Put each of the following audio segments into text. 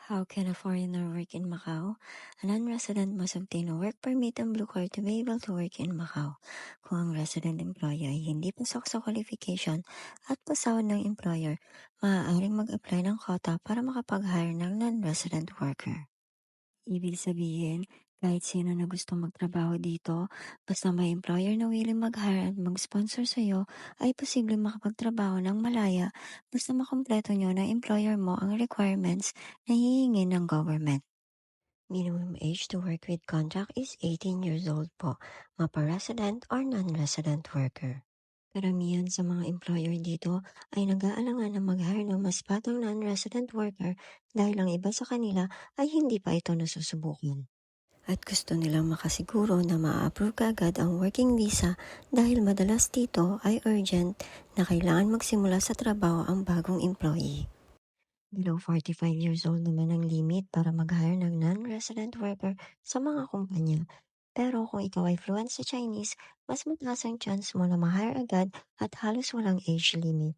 How can a foreigner work in Macau? A non-resident must obtain a work permit and blue card to be able to work in Macau. Kung ang resident employee ay hindi pasok sa qualification at pasahod ng employer, maaaring mag-apply ng quota para makapag-hire ng non-resident worker. Ibig sabihin, kahit sino na gustong magtrabaho dito, basta may employer na willing mag-hire at mag-sponsor sa'yo, ay posibleng makapagtrabaho ng malaya basta makumpleto nyo na employer mo ang requirements na hihingi ng government. Minimum age to work with contract is 18 years old po, mapa-resident or non-resident worker. Karamihan sa mga employer dito ay nag-aalangan na mag-hire ng mas batang non-resident worker dahil ang iba sa kanila ay hindi pa ito nasusubukan. At gusto nilang makasiguro na ma-approve kaagad ang working visa dahil madalas dito ay urgent na kailangan magsimula sa trabaho ang bagong employee. Below 45 years old naman ang limit para mag-hire ng non-resident worker sa mga kumpanya. Pero kung ikaw ay fluent sa Chinese, mas mataas ang chance mo na ma-hire agad at halos walang age limit.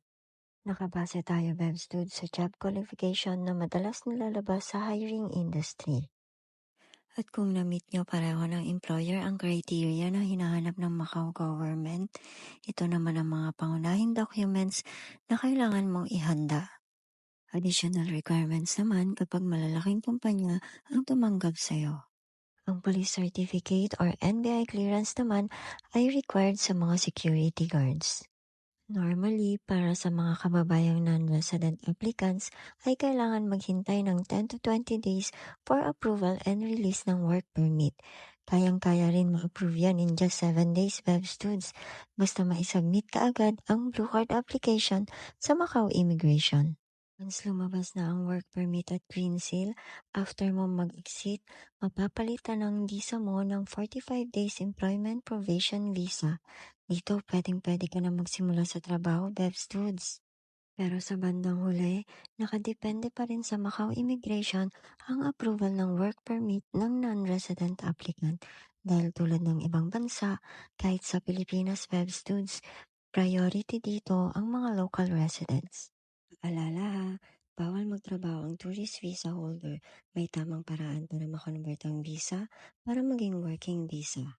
Nakabase tayo, Webstud, sa job qualification na madalas nilalabas sa hiring industry. At kung na-meet nyo pareho ng employer ang criteria na hinahanap ng Macau government, ito naman ang mga pangunahing documents na kailangan mong ihanda. Additional requirements naman kapag malalaking kumpanya ang tumanggap sa'yo. Ang police certificate or NBI clearance naman ay required sa mga security guards. Normally, para sa mga kababayang non-resident applicants, ay kailangan maghintay ng 10 to 20 days for approval and release ng work permit. Kayang-kaya rin ma-approve yan in just 7 days, Webstuds. Basta maisubmit ka agad ang Blue Card application sa Macau Immigration. Once lumabas na ang work permit at green seal, after mo mag-exit, mapapalitan ng visa mo ng 45 days employment probation visa. Dito, pwedeng-pwede ka na magsimula sa trabaho, Webstuds. Pero sa bandang huli, nakadepende pa rin sa Macau Immigration ang approval ng work permit ng non-resident applicant. Dahil tulad ng ibang bansa, kahit sa Pilipinas, Webstuds, priority dito ang mga local residents. Paalala ha, bawal magtrabaho ang tourist visa holder. May tamang paraan para makonvert ang visa para maging working visa.